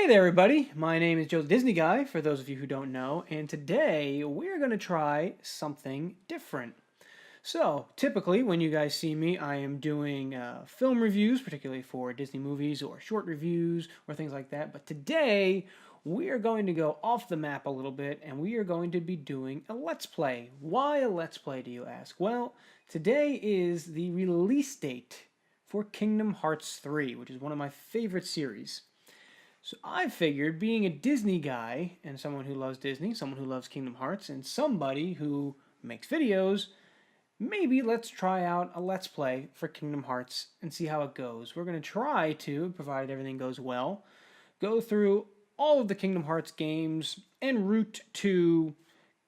there, everybody. My name is Joe the Disney Guy, for those of you who don't know, and today we're going to try something different. So, typically, when you guys see me, I am doing film reviews, particularly for Disney movies or short reviews or things like that. But today, we are going to go off the map a little bit, and we are going to be doing a Let's Play. Why a Let's Play, do you ask? Well, today is the release date for Kingdom Hearts 3, which is one of my favorite series. So I figured, being a Disney guy, and someone who loves Disney, someone who loves Kingdom Hearts, and somebody who makes videos, maybe let's try out a Let's Play for Kingdom Hearts and see how it goes. We're going to try to, provided everything goes well, go through all of the Kingdom Hearts games en route to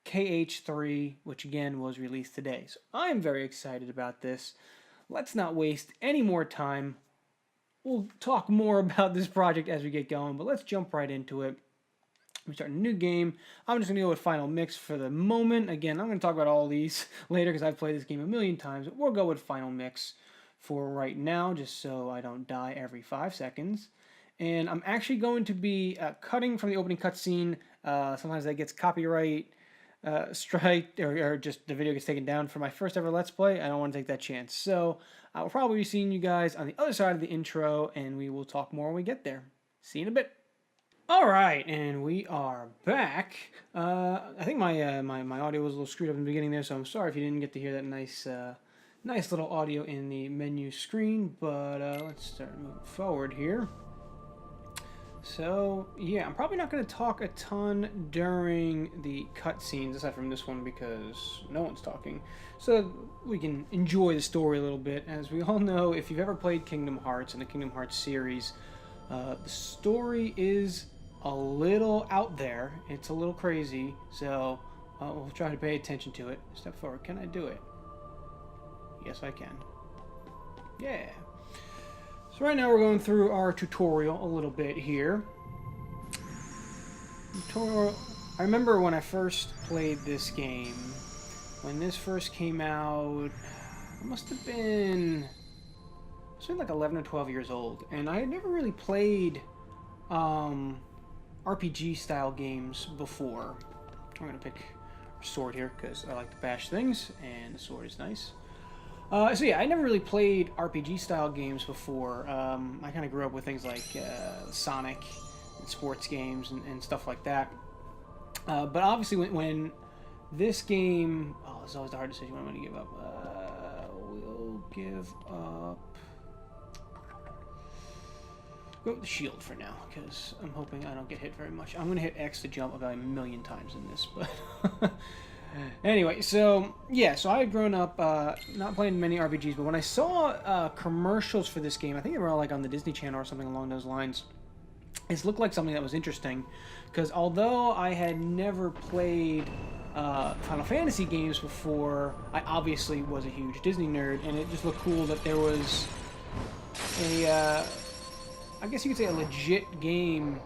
KH3, which again was released today. So I'm very excited about this. Let's not waste any more time. We'll talk more about this project as we get going, but let's jump right into it. We start a new game. I'm just going to go with Final Mix for the moment. Again, I'm going to talk about all these later because I've played this game a million times. We'll go with Final Mix for right now, just so I don't die every 5 seconds. And I'm actually going to be cutting from the opening cutscene. Sometimes that gets copyright strike, or just the video gets taken down for my first ever Let's Play. I don't want to take that chance. So I will probably be seeing you guys on the other side of the intro, and we will talk more when we get there. See you in a bit. Alright, and we are back. I think my audio was a little screwed up in the beginning there, so I'm sorry if you didn't get to hear that nice little audio in the menu screen, but let's start moving forward here. So, yeah, I'm probably not going to talk a ton during the cutscenes, aside from this one, because no one's talking. So we can enjoy the story a little bit. As we all know, if you've ever played Kingdom Hearts and the Kingdom Hearts series, the story is a little out there. It's a little crazy, so we'll try to pay attention to it. Step forward. Can I do it? Yes, I can. Yeah. So right now we're going through our tutorial a little bit here. I remember when I first played this game, when this first came out, I must have been like 11 or 12 years old, and I had never really played RPG style games before. I'm going to pick a sword here because I like to bash things, and the sword is nice. So yeah, I never really played RPG-style games before. I kind of grew up with things like Sonic and sports games and stuff like that. But obviously when this game... Oh, this is always the hard decision when I'm going to give up. We'll give up... Go with the shield for now, because I'm hoping I don't get hit very much. I'm going to hit X to jump about 1,000,000 times in this, but... Anyway, so yeah, so I had grown up not playing many RPGs, but when I saw commercials for this game, I think they were all like on the Disney Channel or something along those lines. It looked like something that was interesting, because although I had never played Final Fantasy games before, I obviously was a huge Disney nerd, and it just looked cool that there was a, I guess you could say a legit game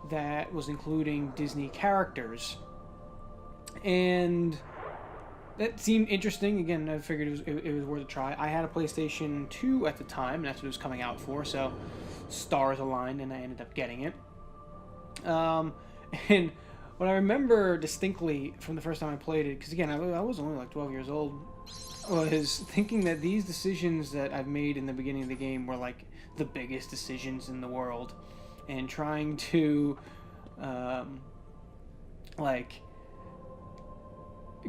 that was including Disney characters. And that seemed interesting. Again, I figured it was worth a try. I had a PlayStation 2 at the time, and that's what it was coming out for, so stars aligned, and I ended up getting it. And what I remember distinctly from the first time I played it, because again, I was only like 12 years old, was thinking that these decisions that I've made in the beginning of the game were like the biggest decisions in the world, and trying to,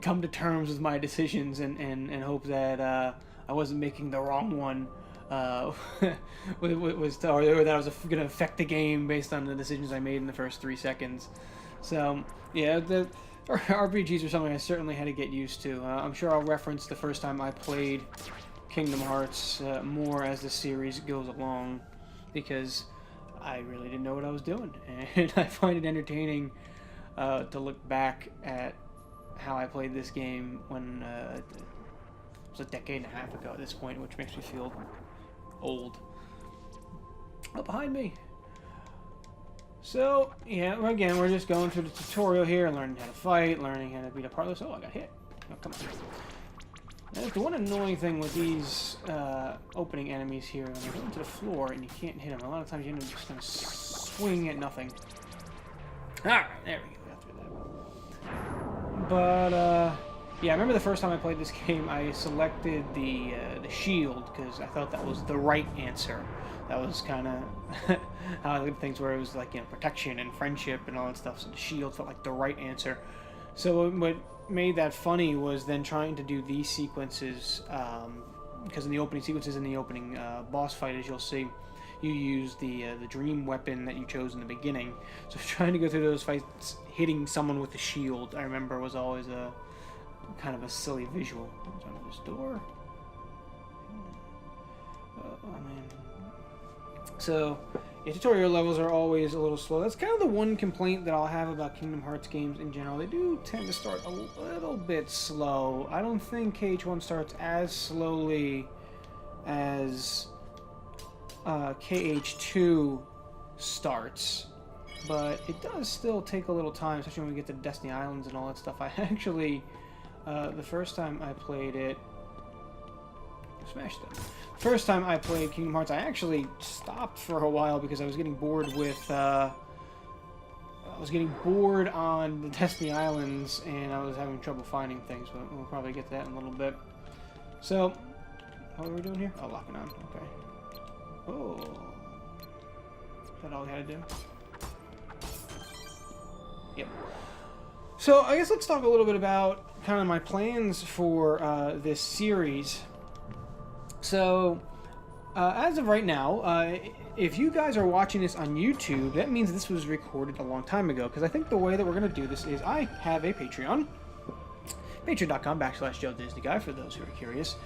come to terms with my decisions and hope that I wasn't making the wrong one, or that I was going to affect the game based on the decisions I made in the first 3 seconds. So yeah, the RPGs are something I certainly had to get used to. I'm sure I'll reference the first time I played Kingdom Hearts more as the series goes along, because I really didn't know what I was doing, and I find it entertaining to look back at how I played this game when it was a decade and a half ago at this point, which makes me feel old. Oh, behind me. So, yeah, again, we're just going through the tutorial here, learning how to fight, learning how to beat up Heartless. Oh, I got hit. Oh, come on. That's the one annoying thing with these opening enemies here. When they go into the floor and you can't hit them, a lot of times you end up just kind of swinging at nothing. Alright, there we go. Got through that. But, yeah, I remember the first time I played this game, I selected the shield, because I thought that was the right answer. That was kind of how I look at things, where it was like, you know, protection and friendship and all that stuff, so the shield felt like the right answer. So what made that funny was then trying to do these sequences, because in the opening sequences, in the opening boss fight, as you'll see, you use the dream weapon that you chose in the beginning. So trying to go through those fights, hitting someone with the shield, I remember, was always a kind of a silly visual. What's under this door? Oh man. So, yeah, tutorial levels are always a little slow. That's kind of the one complaint that I'll have about Kingdom Hearts games in general. They do tend to start a little bit slow. I don't think KH1 starts as slowly as KH2 starts, but it does still take a little time, especially when we get to Destiny Islands and all that stuff. I actually, the first time I played it, smashed them. First time I played Kingdom Hearts, I actually stopped for a while because I was getting bored with, I was getting bored on the Destiny Islands, and I was having trouble finding things, but we'll probably get to that in a little bit. So, what are we doing here? Oh, locking on, okay. Oh. Is that all we had to do? Yep. So, I guess let's talk a little bit about kind of my plans for this series. So, as of right now, if you guys are watching this on YouTube, that means this was recorded a long time ago, because I think the way that we're going to do this is I have a Patreon, patreon.com/JoeDisneyGuy, for those who are curious,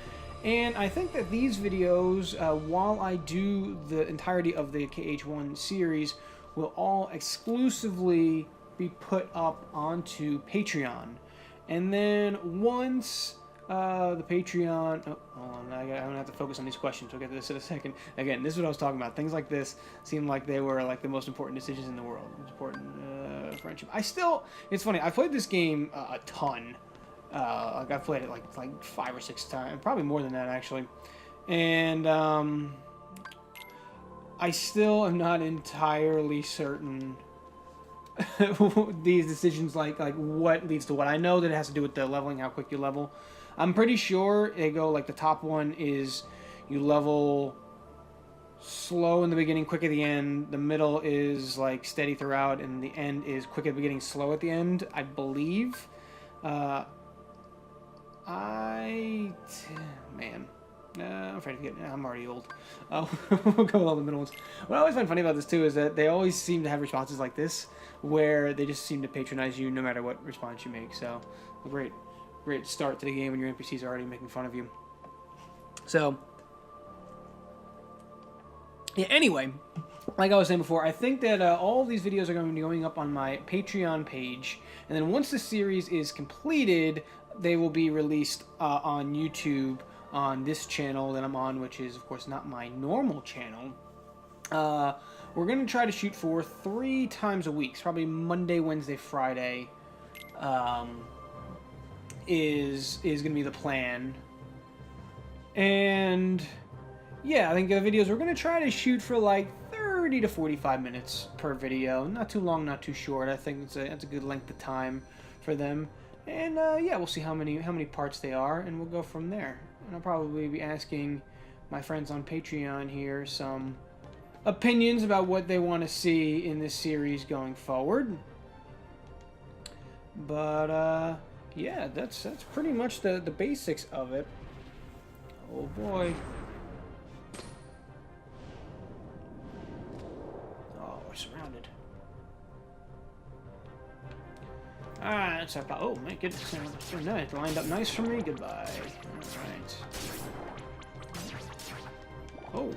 and I think that these videos, while I do the entirety of the KH1 series, will all exclusively be put up onto Patreon, and then once the Patreon... Oh, hold on. I'm going to have to focus on these questions. We'll get to this in a second. Again, this is what I was talking about. Things like this seem like they were like the most important decisions in the world. Most important friendship. It's funny. I've played this game a ton. Like I've played it like 5 or 6 times. Probably more than that, actually. And I still am not entirely certain these decisions, like what leads to what. I know that it has to do with the leveling, how quick you level. I'm pretty sure they go like the top one is you level slow in the beginning, quick at the end. The middle is like steady throughout, and the end is quick at the beginning, slow at the end, I believe. Man, I'm afraid to get. I'm already old. We'll go with all the middle ones. What I always find funny about this too is that they always seem to have responses like this, where they just seem to patronize you no matter what response you make. So, a great start to the game when your NPCs are already making fun of you. So, yeah. Anyway, like I was saying before, I think that all these videos are going to be going up on my Patreon page, and then once the series is completed, they will be released on YouTube, on this channel that I'm on, which is, of course, not my normal channel. We're going to try to shoot for 3 times a week. Probably Monday, Wednesday, Friday is going to be the plan. And, yeah, I think the videos, we're going to try to shoot for like 30 to 45 minutes per video. Not too long, not too short. I think it's a good length of time for them. And, yeah, we'll see how many parts they are, and we'll go from there. And I'll probably be asking my friends on Patreon here some opinions about what they want to see in this series going forward. But, yeah, that's pretty much the basics of it. Oh, boy. Oh, we're surrounded. Ah, that's our... Oh, my goodness. So nice. Lined up nice for me. Goodbye. Alright. Oh.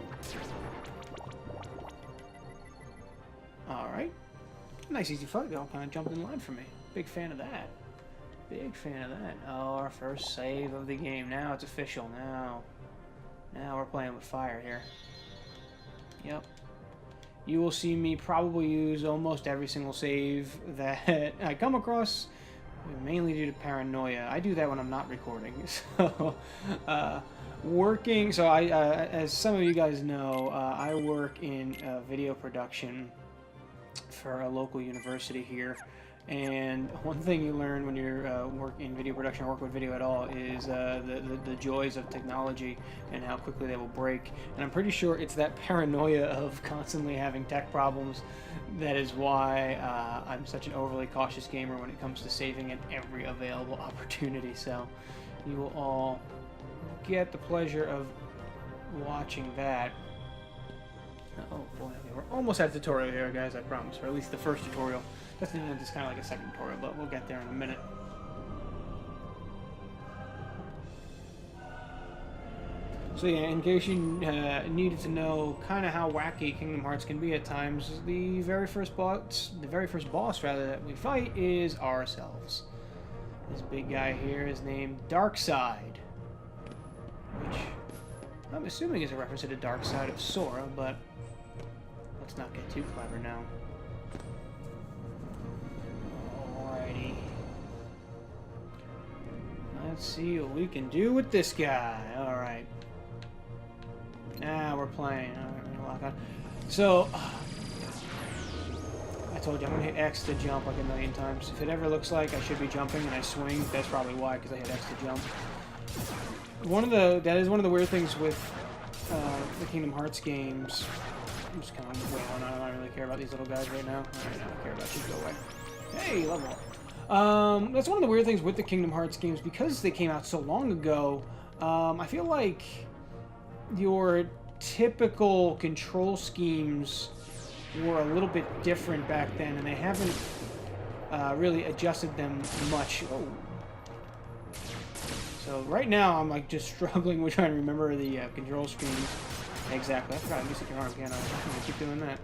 Alright. Nice easy fight. They all kind of jumped in line for me. Big fan of that. Big fan of that. Oh, our first save of the game. Now it's official. Now we're playing with fire here. Yep. You will see me probably use almost every single save that I come across, mainly due to paranoia. I do that when I'm not recording. So, so I, as some of you guys know, I work in video production, for a local university here. And one thing you learn when you're working in video production or work with video at all is the joys of technology and how quickly they will break. And I'm pretty sure it's that paranoia of constantly having tech problems that is why I'm such an overly cautious gamer when it comes to saving at every available opportunity. So you will all get the pleasure of watching that. Oh boy, okay, we're almost at the tutorial here, guys, I promise. Or at least the first tutorial. That's just kind of like a second tutorial, but we'll get there in a minute. So yeah, in case you needed to know kind of how wacky Kingdom Hearts can be at times, the very first boss that we fight is ourselves. This big guy here is named Darkseid, which I'm assuming is a reference to the dark side of Sora, but let's not get too clever now. Alrighty. Let's see what we can do with this guy. Alright. Ah, we're playing. Alright, we're gonna lock on. So, I told you I'm gonna hit X to jump like a million times. If it ever looks like I should be jumping and I swing, that's probably why, because I hit X to jump. That is one of the weird things with the Kingdom Hearts games. I'm just kind of wailing on. I don't really care about these little guys right now. I don't care about you. Go away. Hey, level up. That's one of the weird things with the Kingdom Hearts games because they came out so long ago. I feel like your typical control schemes were a little bit different back then, and they haven't really adjusted them much. Oh. So right now I'm like just struggling with trying to remember the control screens exactly. I forgot I used your arm again. I'm gonna keep doing that.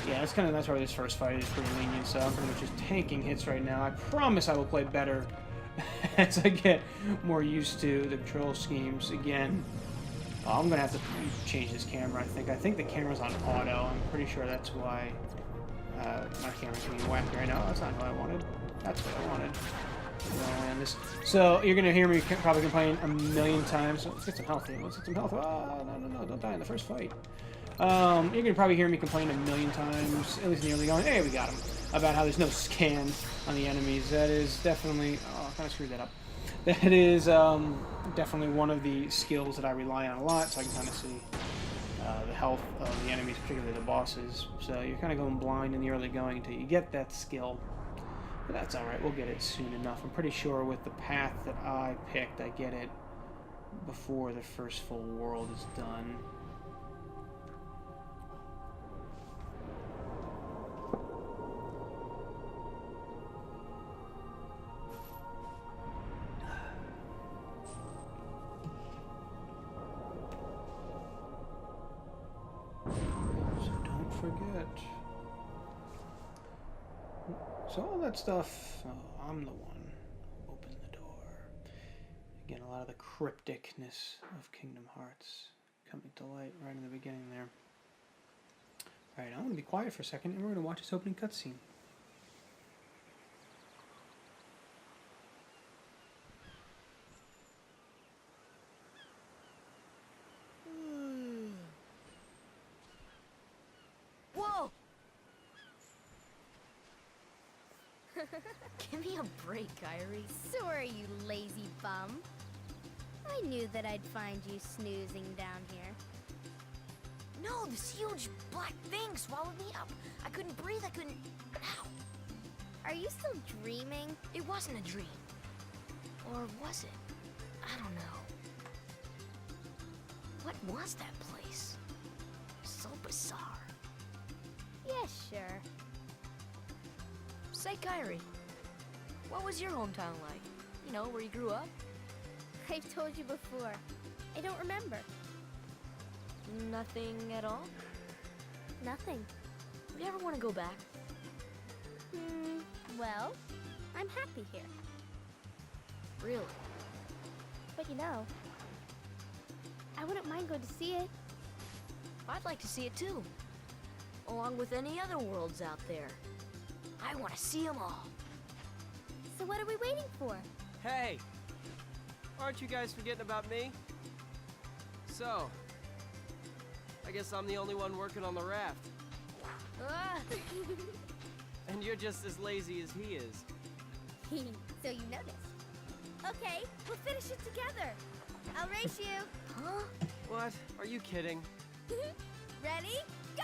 Yeah, that's why this first fight is pretty lenient. So I'm pretty much just tanking hits right now. I promise I will play better as I get more used to the control schemes again. Oh, I'm gonna have to change this camera. I think the camera's on auto. I'm pretty sure that's why my camera's being wacky right now. Oh, that's not what I wanted. That's what I wanted. So you're gonna hear me probably complain a million times. Let's get some health here. Let's get some health. Oh, no, don't die in the first fight. You're gonna probably hear me complain a million times, at least in the early going. Hey, we got him. About how there's no scan on the enemies. That is definitely. Oh, I kind of screwed that up. That is definitely one of the skills that I rely on a lot, so I can kind of see the health of the enemies, particularly the bosses. So you're kind of going blind in the early going until you get that skill. But that's alright, we'll get it soon enough. I'm pretty sure with the path that I picked, I get it before the first full world is done. So don't forget. So all that stuff, oh, I'm the one who opened the door. Again, a lot of the crypticness of Kingdom Hearts coming to light right in the beginning there. Alright, I'm going to be quiet for a second and we're going to watch this opening cutscene. Give me a break, Kairi. Sorry, you lazy bum. I knew that I'd find you snoozing down here. No, this huge black thing swallowed me up. I couldn't breathe, I couldn't... Ow. Are you still dreaming? It wasn't a dream. Or was it? I don't know. What was that place? So bizarre. Yeah, sure. Say, Kairi, what was your hometown like? You know, where you grew up? I've told you before. I don't remember. Nothing at all? Nothing. Would you ever want to go back? Well, I'm happy here. Really? But you know, I wouldn't mind going to see it. I'd like to see it too. Along with any other worlds out there. I want to see them all. So what are we waiting for? Hey! Aren't you guys forgetting about me? So, I guess I'm the only one working on the raft. Ah. And you're just as lazy as he is. So you noticed. Okay, we'll finish it together. I'll race you. Huh? What? Are you kidding? Ready? Go!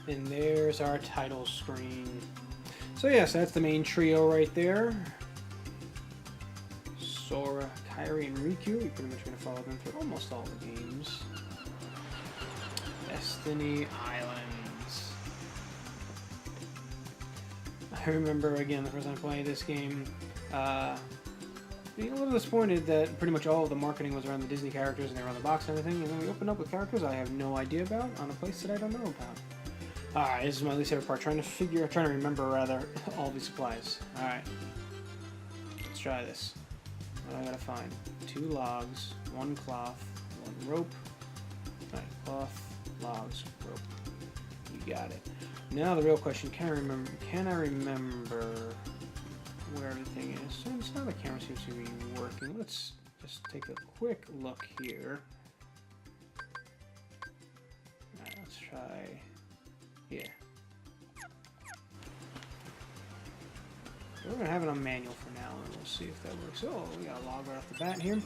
And there's our title screen. So yes, that's the main trio right there. Sora, Kairi, and Riku. We're pretty much going to follow them through almost all the games. Destiny Islands. I remember, again, the first time playing this game, being a little disappointed that pretty much all of the marketing was around the Disney characters and they were on the box and everything, and then we opened up with characters I have no idea about on a place that I don't know about. Alright, this is my least favorite part, trying to remember, rather, all these supplies. Alright. Let's try this. What do I gotta find? 2 logs, 1 cloth, 1 rope. Alright, cloth, logs, rope. You got it. Now the real question, can I remember where everything is? So now the camera seems to be working. Let's just take a quick look here. Alright, let's try... Yeah. We're going to have it on manual for now, and we'll see if that works. Oh, we got a log right off the bat here.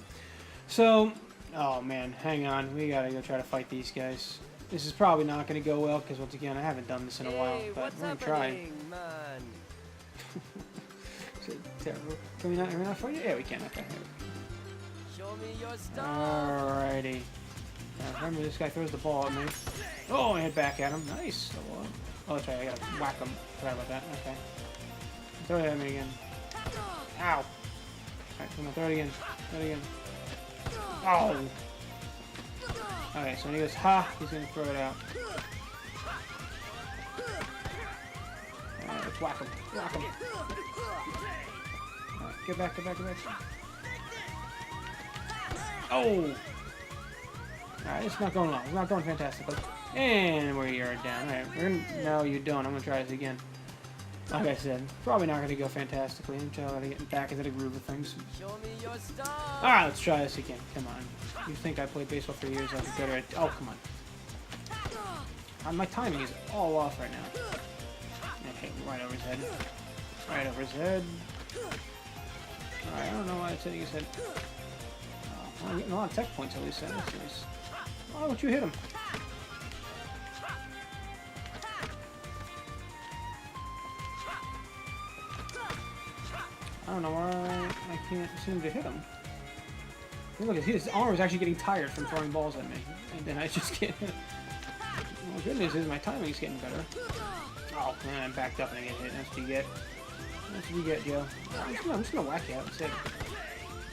So, oh man, hang on. We got to go try to fight these guys. This is probably not going to go well, because once again, I haven't done this in a while, but we're going to try. Man? Is it terrible? Can we not fight it? Yeah, we can. Okay. Show me your stuff. Alrighty. Remember, this guy throws the ball at me. Oh, I hit back at him. Nice. Oh, that's right. I gotta whack him. Sorry about that. Okay. Throw it at me again. Ow. Alright, come on. Throw it again. Throw it again. Oh. Okay, so when he goes, ha, he's gonna throw it out. Alright, let's whack him. Whack him. Alright, get back, get back, get back. Oh! Alright, it's not going long. It's not going fantastically. And we are down. Alright, no, you don't. I'm going to try this again. Like I said, probably not going to go fantastically until I get back into the groove of things. Show me your stuff. Alright, let's try this again. Come on. You think I played baseball for years? I'll be better at... Oh, come on. My timing is all off right now. And hit right over his head. Right over his head. Alright, I don't know why it's hitting his head. Oh, I'm getting a lot of tech points at least. That's nice. Why don't you hit him? I don't know why I can't seem to hit him. Look, his arm is actually getting tired from throwing balls at me, and then I just can't. Well, the good news is my timing's getting better. Oh man, I'm backed up and I get hit. That's what you get. That's what you get, Joe. I'm just gonna whack you out instead.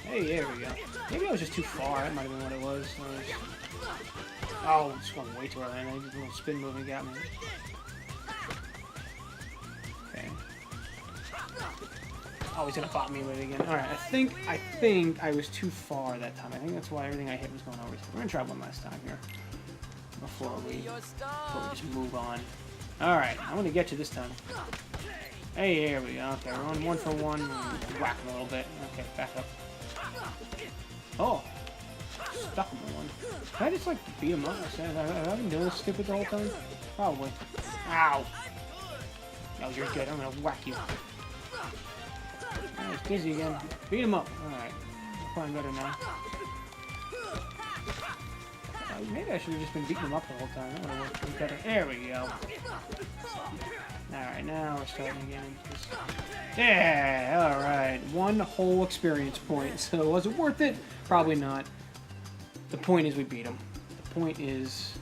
Hey, there we go. Maybe I was just too far. That might have been what it was. Oh, just went way too early. And just a little spin move and got me. Okay. Oh, he's gonna pop me with it again. Alright, I think I was too far that time. I think that's why everything I hit was going over. So we're gonna try one last time here. Before we just move on. Alright, I'm gonna get you this time. Hey, here we go. Okay, we're on 1 for 1. Whack him a little bit. Okay, back up. Oh! Stuck him with one. Can I just, like, beat him up? Have I been doing this stupid the whole time? Probably. Ow! No, you're good. I'm gonna whack you. Oh, he's dizzy again. Beat him up. Alright. I'm playing better now. Maybe I should have just been beating him up the whole time. That would have worked better. There we go. Alright, now we're starting again. Yeah! Alright. 1 whole experience point. So, was it worth it? Probably not. The point is we beat him. The point is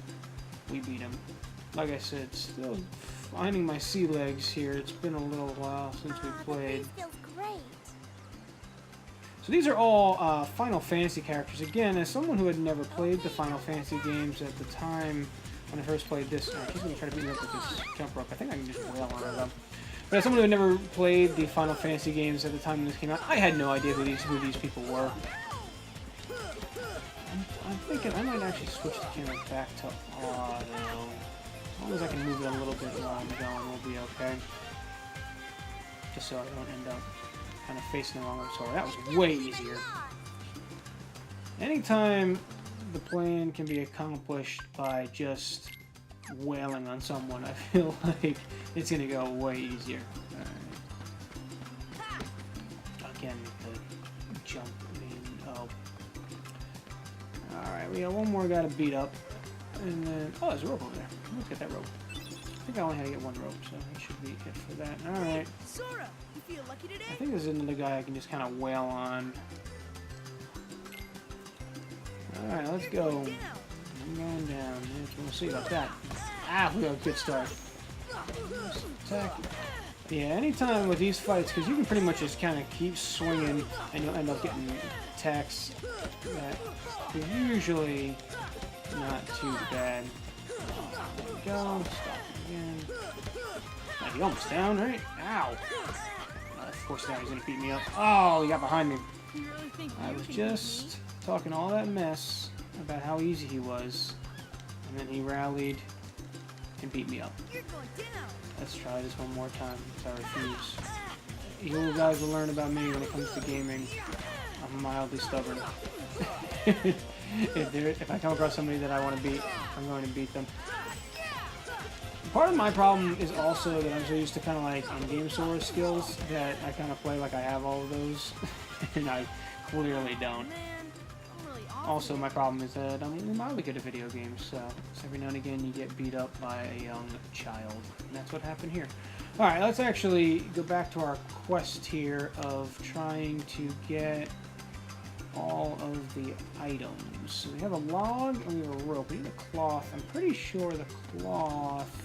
we beat him. Like I said, still finding my sea legs here. It's been a little while since we played. Feels great. So these are all Final Fantasy characters. Again, as someone who had never played the Final Fantasy games at the time when I first played this, he's going to try to beat me up with this jump rope. I think I can just wail on it though. But as someone who had never played the Final Fantasy games at the time when this came out, I had no idea who these people were. I'm thinking I might actually switch the camera back to auto. As long as I can move it a little bit while I'm going, we'll be okay. Just so I don't end up kind of facing the wrong way. Sorry, that was way easier. Anytime the plan can be accomplished by just wailing on someone, I feel like it's going to go way easier. Alright. Again, the jump. Oh. Alright, we got one more guy to beat up. And then... Oh, there's a rope over there. Let's get that rope. I think I only had to get one rope, so he should be hit for that. Alright. Sora, you feel lucky today? I think there's another guy I can just kind of wail on. Alright, let's go. I'm going down. We'll see about that. Ah, we got a good start. Attack. Yeah, anytime with these fights, because you can pretty much just kind of keep swinging and you'll end up getting attacks that are usually not too bad. There we go. Stop again. Might be almost down, right? Ow. Of course now he's going to beat me up. Oh, he got behind me. You really think I you was can just talking all that mess about how easy he was, and then he rallied and beat me up. beat me? You're going down. Let's try this one more time, because I refuse. You guys will learn about me when it comes to gaming. I'm mildly stubborn. If I come across somebody that I want to beat, I'm going to beat them. Part of my problem is also that I'm so used to kind of like in-game Sora skills that I kind of play like I have all of those, and I clearly don't. Man, I'm really awful. Also, my problem is that I'm mildly good at video games, so every now and again you get beat up by a young child, and that's what happened here. Alright, let's actually go back to our quest here of trying to get all of the items. So we have a log and we have a rope. We need a cloth. I'm pretty sure the cloth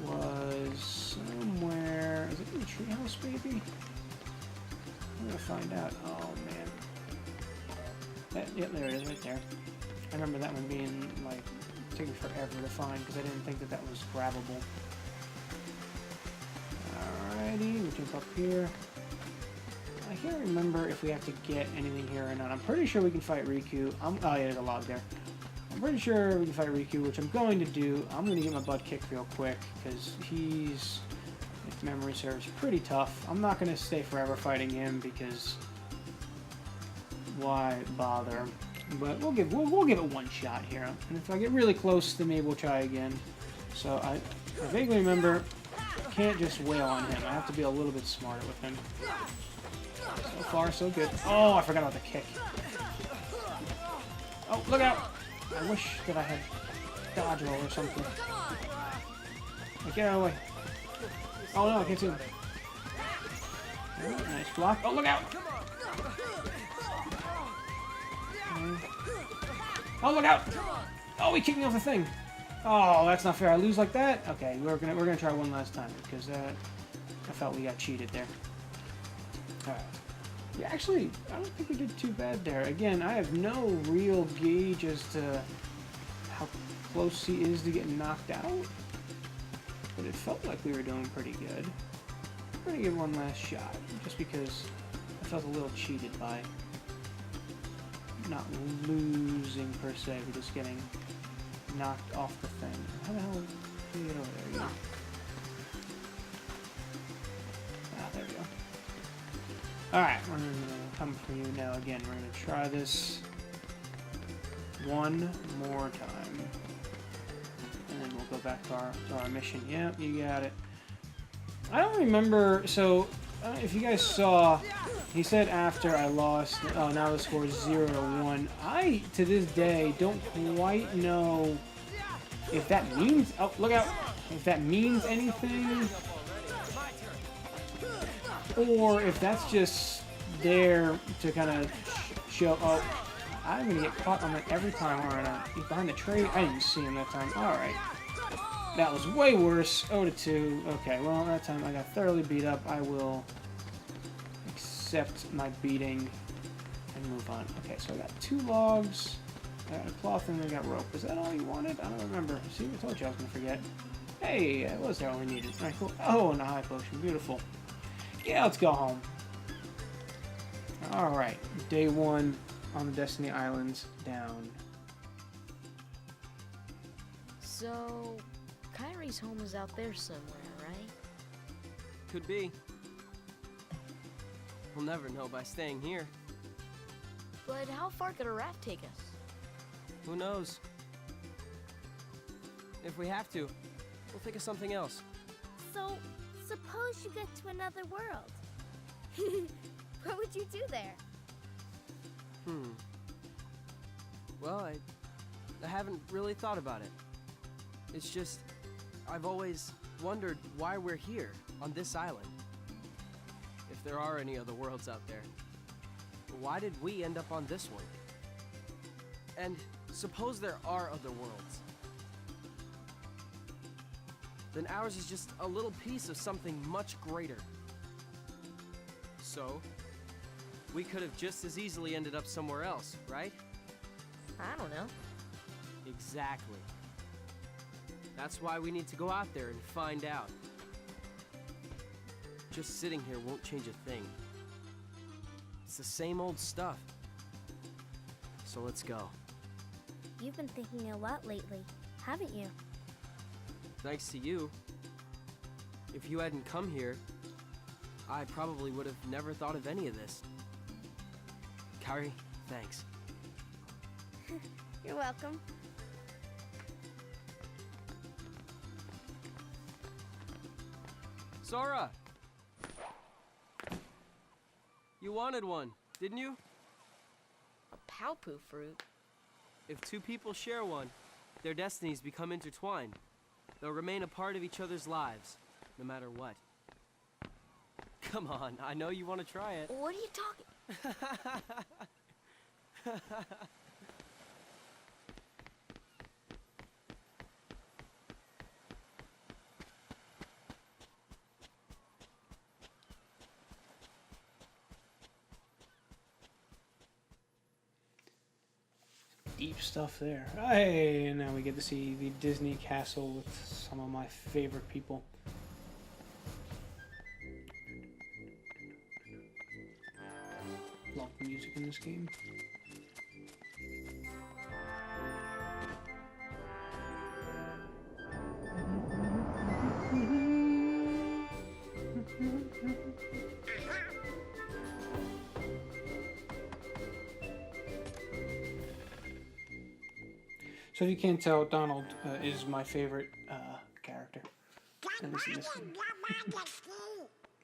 was somewhere... Is it in the treehouse, maybe? I'm gonna find out. Oh, man. Yep, there it is, right there. I remember that one being, like, taking forever to find because I didn't think that that was grabbable. Alrighty, we jump up here. I can't remember if we have to get anything here or not. I'm pretty sure we can fight Riku. Oh yeah, there's a log there. I'm pretty sure we can fight Riku, which I'm going to do. I'm going to get my butt kicked real quick because he's, if memory serves, pretty tough. I'm not going to stay forever fighting him because why bother? But we'll give it one shot here, and if I get really close, then maybe we'll try again. So I vaguely remember I can't just wail on him. I have to be a little bit smarter with him. So far, so good. Oh, I forgot about the kick. Oh, look out! I wish that I had dodge roll or something. Like, get out of the way. Oh no, I can't see him. Oh, nice block. Oh, look out! Oh, look out! Oh, he kicked me off the thing. Oh, that's not fair. I lose like that? Okay, we're gonna try one last time because I felt we got cheated there. Alright. Yeah, actually, I don't think we did too bad there. Again, I have no real gauge as to how close he is to getting knocked out. But it felt like we were doing pretty good. We're gonna give one last shot, just because I felt a little cheated by not losing per se, but just getting knocked off the thing. How the hell do we get over there? Yeah. Ah, there we go. Alright, we're going to come for you now again. We're going to try this one more time. And then we'll go back to our mission. Yep, you got it. I don't remember, so if you guys saw, he said after I lost, oh, now the score is 0-1. I, to this day, don't quite know if that means, oh, look out, if that means anything, or if that's just there to kind of show, oh, I'm going to get caught on that every time, aren't I? He's behind the tree, I didn't see him that time, alright. That was way worse, 0-2, okay, well, that time I got thoroughly beat up, I will accept my beating and move on. Okay, so I got 2 logs, I got a cloth, and I got rope. Was that all you wanted? I don't remember. See, I told you I was going to forget. Hey, that was all we needed. Alright, cool. Oh, and a high potion. Beautiful. Yeah, let's go home. Alright, day 1 on the Destiny Islands down. So, Kyrie's home is out there somewhere, right? Could be. We'll never know by staying here. But how far could a raft take us? Who knows? If we have to, we'll think of something else. So, suppose you get to another world. What would you do there? Well, I haven't really thought about it. It's just, I've always wondered why we're here, on this island. If there are any other worlds out there, why did we end up on this one? And suppose there are other worlds. Then ours is just a little piece of something much greater. So, we could have just as easily ended up somewhere else, right? I don't know. Exactly. That's why we need to go out there and find out. Just sitting here won't change a thing. It's the same old stuff. So let's go. You've been thinking a lot lately, haven't you? Thanks to you. If you hadn't come here, I probably would have never thought of any of this. Kyrie, thanks. You're welcome. Sora! You wanted one, didn't you? A Palpu fruit? If two people share one, their destinies become intertwined. They'll remain a part of each other's lives, no matter what. Come on, I know you want to try it. What are you talking? Deep stuff there. Hey, and now we get to see the Disney castle with some of my favorite people. Love the music in this game. So if you can't tell, Donald is my favorite character. At least in this game.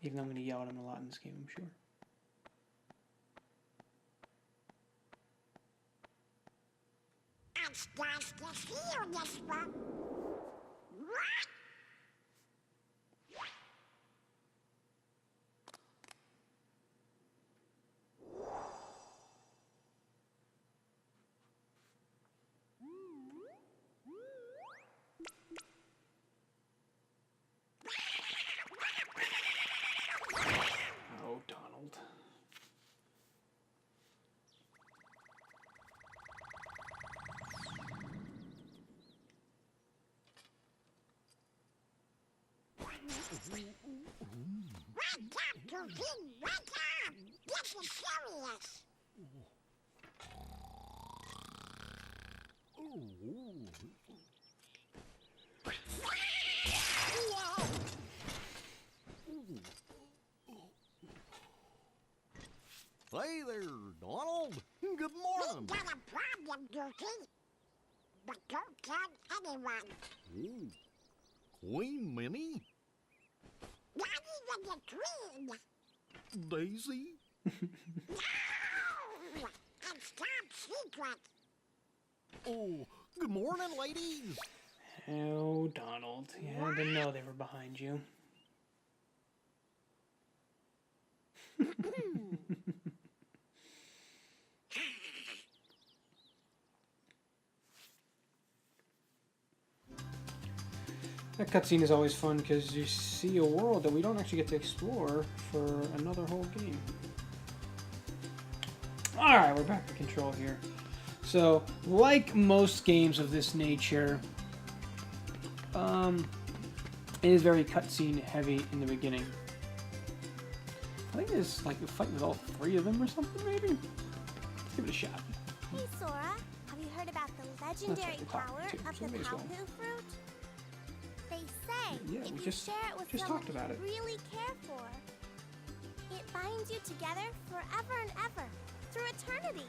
Even though I'm going to yell at him a lot in this game, I'm sure. It's nice to see you this one. What? Oh, Donald. Wake up, Goofy! Wake up! This is serious! Hey there, Donald. Good We morning. got a problem, Goofy. But don't tell anyone. Ooh, Queen Minnie? Not even the Queen. Daisy? No! It's top secret. Oh, good morning, ladies. Oh, Donald. You had to know they were behind you. That cutscene is always fun because you see a world that we don't actually get to explore for another whole game. Alright, we're back in control here. So, like most games of this nature, it is very cutscene heavy in the beginning. I think it's like a fight with all three of them or something, maybe? Give it a shot. Hey, Sora. Have you heard about the legendary That's what power we're talking to. of the Somebody's going. Papu fruit? They say Yeah, if we you just- share it with just someone talked about you it. really care for, it binds you together forever and ever through eternity.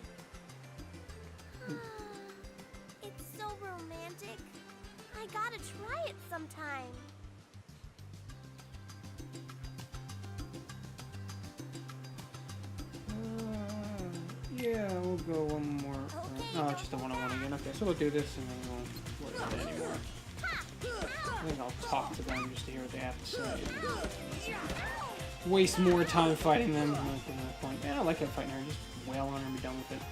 It's so romantic. I gotta try it sometime. Yeah, we'll go one more. Okay, Oh, it's just the one-on-one again. Okay, so we'll do this and then we'll worry about it anymore. I think I'll talk to them just to hear what they have to say. Waste more time fighting them. Not gonna point. Man, I like that fighting her. Just wail on her and be done with it.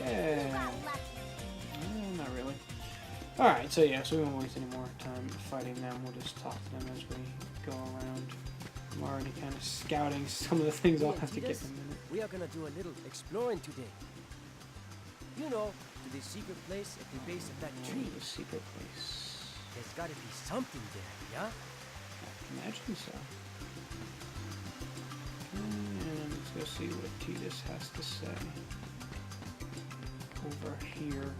Yeah. Got lucky. Not really. Alright, so yeah, so we won't waste any more time fighting them. We'll just talk to them as we go around. I'm already kind of scouting some of the things I'll have to get in a minute. We are gonna do a little exploring today. You know, to the secret place at the base of that tree. The secret place. There's gotta be something there, yeah? I imagine so. And let's go see what Tidus has to say. Over here.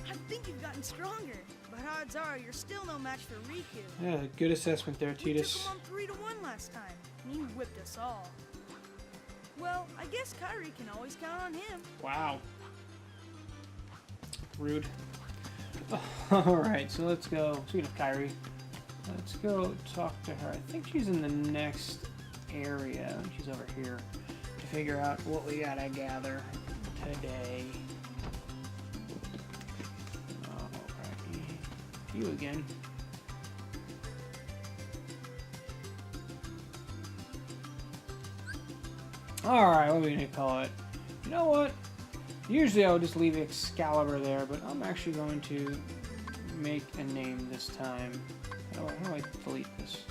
I think you've gotten stronger, but odds are you're still no match for Riku. Yeah, good assessment there, We took Tidus. him on 3-1 last time, and he whipped us all. Well, I guess Kairi can always count on him. Wow. Rude. Alright, so let's go. Speaking of Kairi, let's go talk to her. I think she's in the next area. I think she's over here to figure out what we gotta gather today. Alright. You again. Alright, what are we gonna call it? You know what? Usually I would just leave Excalibur there, but I'm actually going to make a name this time. How do I delete this?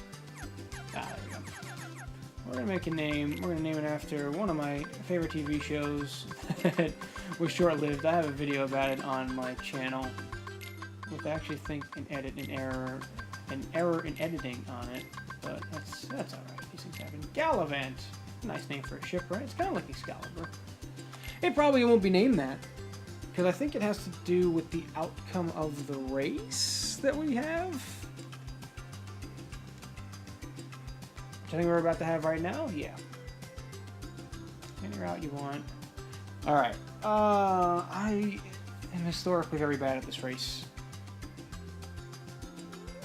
Ah, there we go. We're gonna make a name. We're gonna name it after one of my favorite TV shows that was short-lived. I have a video about it on my channel with, I actually think, an error in editing on it, but that's alright. These things happen. Gallivant. Nice name for a ship, right? It's kind of like Excalibur. It probably won't be named that, because I think it has to do with the outcome of the race that we have. Which I think we're about to have right now. Yeah. Any route you want. Alright. I am historically very bad at this race.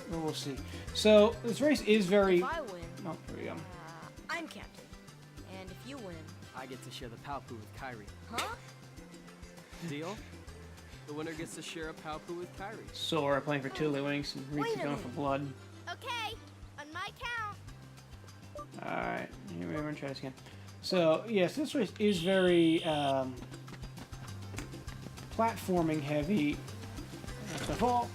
But we'll see. So, this race is very... If I win, Oh, there we go. I'm captain. And if you win, I get to share the Paopu with Kairi. huh? Deal? The winner gets to share a Paopu with Kairi. Sora playing for Tiddlywinks and Wait Rik's a going for minute. blood. Okay, on my count. Alright, here we're gonna try this again. So, yes, this race is very platforming heavy, first of all,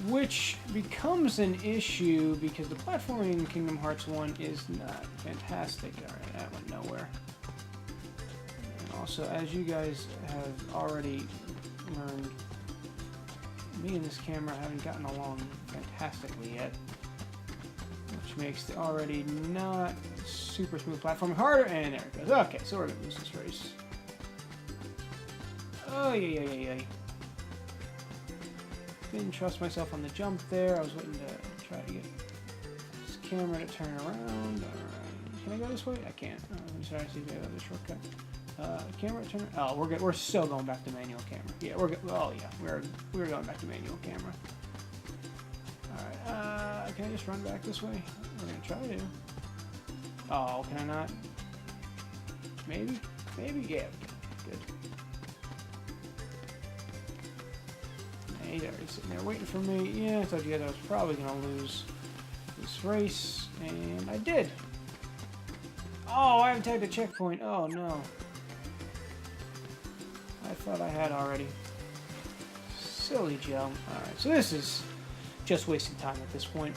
which becomes an issue because the platforming in Kingdom Hearts 1 is not fantastic. Alright, that went nowhere. And also, as you guys have already learned, me and this camera haven't gotten along fantastically yet, which makes the already not super smooth platforming harder, and there it goes. Okay, so we're gonna lose this race. Oh, yeah. Didn't trust myself on the jump there. I was waiting to try to get this camera to turn around. Alright. Can I go this way? I can't. I'm sorry, I see if I have a shortcut. Camera turn. Oh, we're good. We're still going back to manual camera. Yeah, we're good. Oh yeah, we're going back to manual camera. Alright, can I just run back this way? We're gonna try to. Oh, can I not? Maybe? Maybe? Yeah, good. Yeah, he's already sitting there waiting for me. Yeah, I told you guys I was probably gonna lose this race, and I did. Oh, I haven't tagged a checkpoint. Oh, no. I thought I had already. Silly Joe. Alright, so this is just wasting time at this point.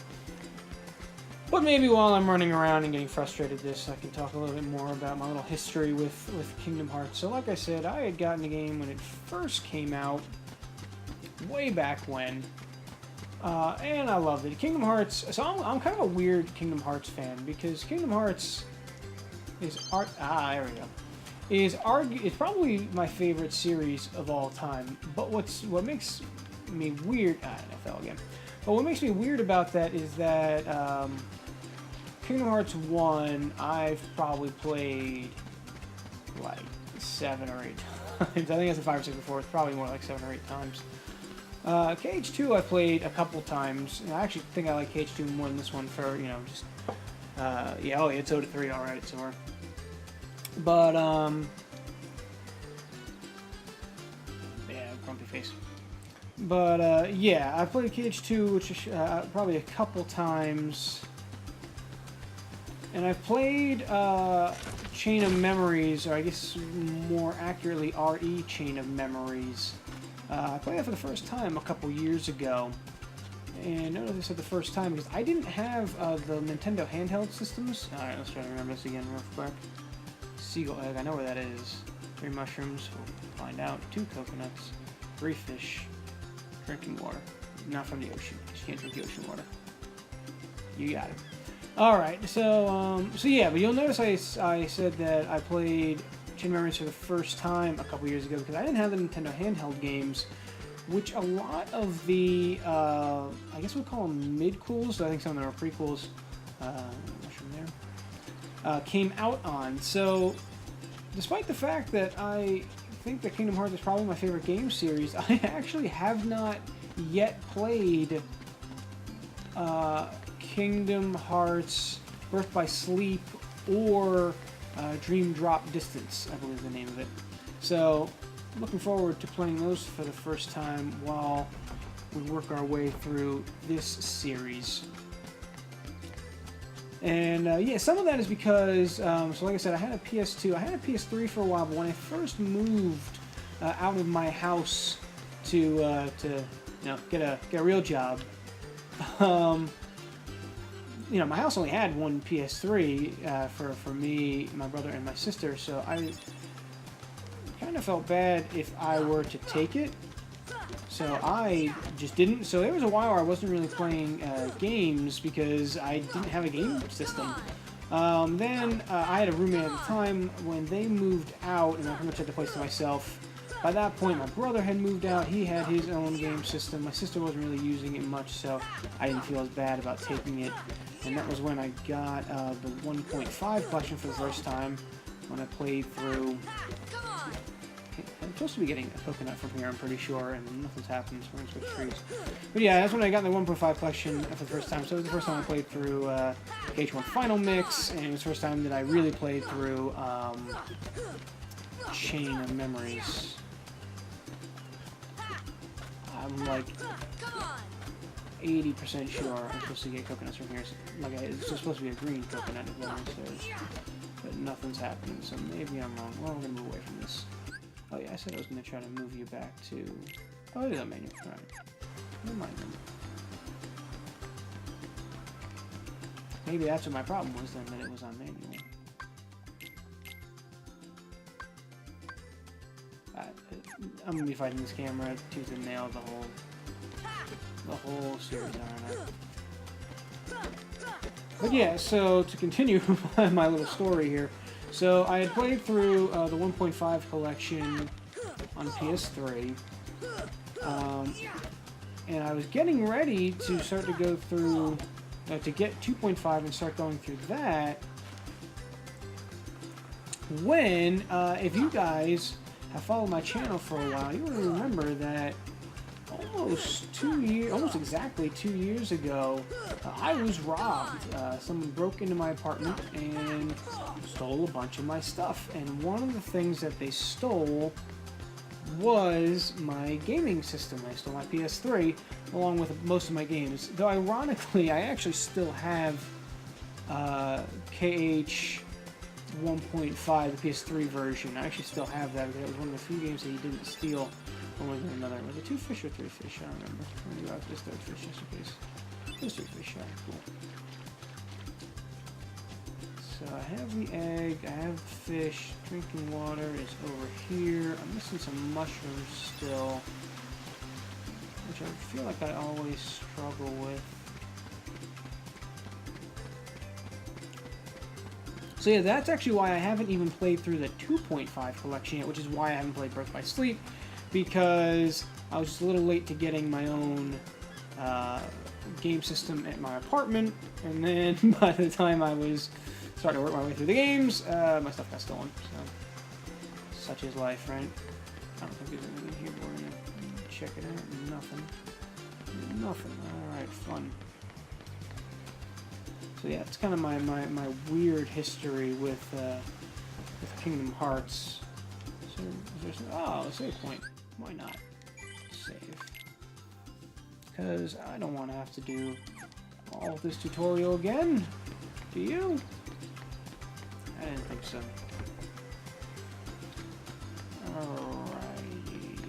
But maybe while I'm running around and getting frustrated with this, I can talk a little bit more about my little history with Kingdom Hearts. So like I said, I had gotten the game when it first came out, way back when, and I loved it. Kingdom Hearts, so I'm kind of a weird Kingdom Hearts fan, because Kingdom Hearts there we go. It's probably my favorite series of all time. But what makes me weird? I fell again. But what makes me weird about that is that Kingdom Hearts 1, I've probably played like 7 or 8 times. I think I said 5 or 6 before. It's probably more like 7 or 8 times. KH2 I played a couple times. And I actually think I like KH2 more than this one for, you know, just yeah, oh, it's 0-3, alright, so we're... But, yeah, grumpy face. But, yeah, I played KH2, which is probably a couple times. And I played, Chain of Memories, or I guess more accurately, RE Chain of Memories. I played that for the first time a couple years ago. And notice I said the first time because I didn't have the Nintendo handheld systems. Alright, let's try to remember this again real quick. Seagull egg, I know where that is. 3 mushrooms, we'll find out. 2 coconuts, 3 fish, drinking water. Not from the ocean. You can't drink the ocean water. You got it. Alright, so yeah, but you'll notice I said that I played Chain of Memories for the first time a couple years ago because I didn't have the Nintendo handheld games, which a lot of the, I guess we'll call them mid-cools, so I think some of them are prequels, mushroom there, came out on. So, despite the fact that I think that Kingdom Hearts is probably my favorite game series, I actually have not yet played Kingdom Hearts Birth by Sleep or Dream Drop Distance, I believe is the name of it. So, I'm looking forward to playing those for the first time while we work our way through this series. And yeah, some of that is because, so like I said, I had a PS2, I had a PS3 for a while, but when I first moved out of my house to you know, get a real job, you know, my house only had one PS3 for me, my brother, and my sister, so I kind of felt bad if I were to take it, so I just didn't. So there was a while where I wasn't really playing games because I didn't have a game system. Then I had a roommate at the time. When they moved out and I pretty much had the place to myself, by that point my brother had moved out, he had his own game system, my sister wasn't really using it much, so I didn't feel as bad about taking it. And that was when I got the 1.5 collection for the first time, when I played through... I'm supposed to be getting a coconut from here, I'm pretty sure, and nothing's happened, so we're gonna switch trees. But yeah, that's when I got the 1.5 collection for the first time, so it was the first time I played through KH1 Final Mix, and it was the first time that I really played through Chain of Memories. I'm like 80% sure I'm supposed to get coconuts from here. Like, it's just supposed to be a green coconut, if that makes sense. But nothing's happening, so maybe I'm wrong. Well, we're gonna move away from this. Oh yeah, I said I was gonna try to move you back to... Oh, it is on menu. Alright. Never mind then. Maybe that's what my problem was then, that it was on manual. I'm gonna be fighting this camera tooth and nail the whole series, aren't I? But yeah, so to continue my little story here, so I had played through the 1.5 collection on PS3, and I was getting ready to start to go through, to get 2.5 and start going through that, when, if you guys have followed my channel for a while, you will remember that almost exactly 2 years ago, I was robbed. Someone broke into my apartment and stole a bunch of my stuff. And one of the things that they stole was my gaming system. They stole my PS3 along with most of my games. Though ironically, I actually still have KH 1.5, the PS3 version. I actually still have that because it was one of the few games that he didn't steal. One way or another. Was it 2 fish or 3 fish? I don't remember. I'm gonna go out this 3rd fish just in case. It was 3 fish, alright, cool. So I have the egg, I have the fish, drinking water is over here. I'm missing some mushrooms still, which I feel like I always struggle with. So yeah, that's actually why I haven't even played through the 2.5 collection yet, which is why I haven't played Birth by Sleep, because I was just a little late to getting my own game system at my apartment, and then by the time I was starting to work my way through the games, my stuff got stolen. So, such is life, right? I don't think there's anything here. We're gonna check it out. Nothing. Nothing. Alright, fun. So yeah, it's kind of my weird history with Kingdom Hearts. So, a save point. Why not? Save. Because I don't want to have to do all of this tutorial again. Do you? I didn't think so. Alrighty.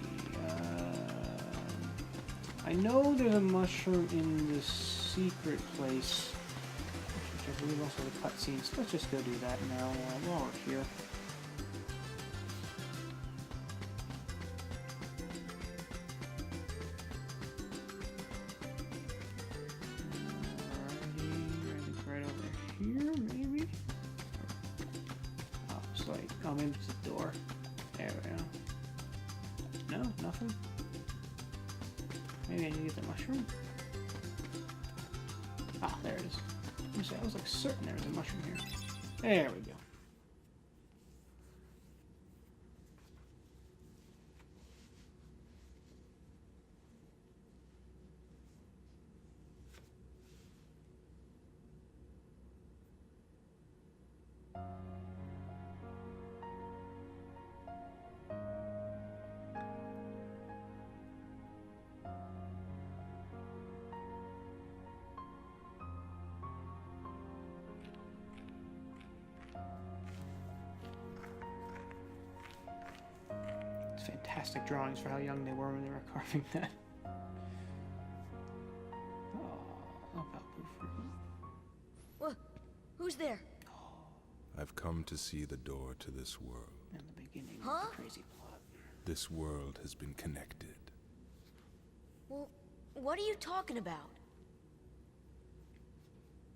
I know there's a mushroom in the secret place, which I believe also the cutscenes. Let's just go do that now while we're here. Oh, maybe it's a door. There we go. No, nothing. Maybe I need to get the mushroom. Ah, there it is. I was like certain there was a mushroom here. There we go. Fantastic drawings for how young they were when they were carving that. Oh, about What? Who's there? I've come to see the door to this world. In the beginning of Huh? the crazy plot. This world has been connected. Well, what are you talking about?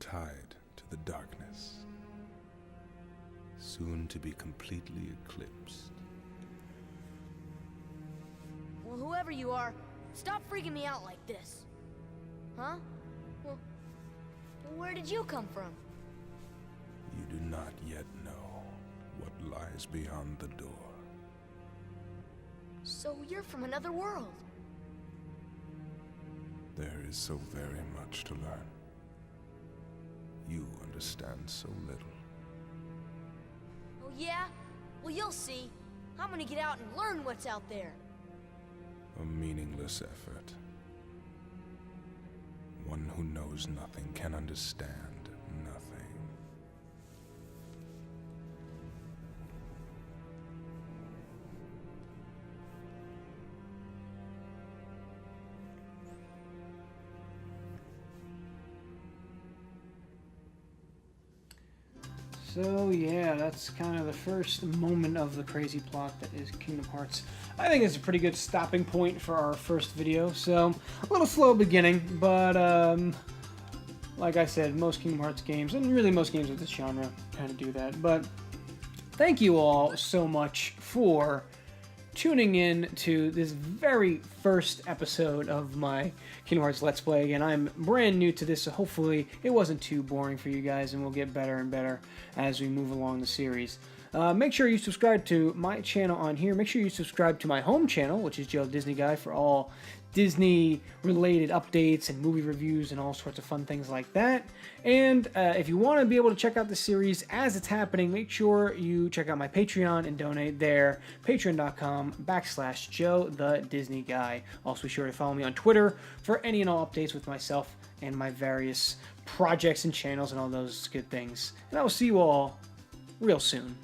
Tied to the darkness. Soon to be completely eclipsed. Well, whoever you are, stop freaking me out like this. Huh? Well, where did you come from? You do not yet know what lies beyond the door. So you're from another world. There is so very much to learn. You understand so little. Oh yeah? Well, you'll see. I'm gonna get out and learn what's out there. A meaningless effort. One who knows nothing can understand nothing. So yeah, that's kind of the first moment of the crazy plot that is Kingdom Hearts. I think it's a pretty good stopping point for our first video. So a little slow beginning, but like I said, most Kingdom Hearts games, and really most games of this genre, kind of do that. But thank you all so much for tuning in to this very first episode of my Kingdom Hearts Let's Play. Again, I'm brand new to this, so hopefully it wasn't too boring for you guys, and we'll get better and better as we move along the series. Make sure you subscribe to my channel on here. Make sure you subscribe to my home channel, which is Joe Disney Guy, for all Disney-related updates and movie reviews and all sorts of fun things like that. And if you want to be able to check out the series as it's happening, make sure you check out my Patreon and donate there, patreon.com/Joe the Disney Guy. Also, be sure to follow me on Twitter for any and all updates with myself and my various projects and channels and all those good things. And I will see you all real soon.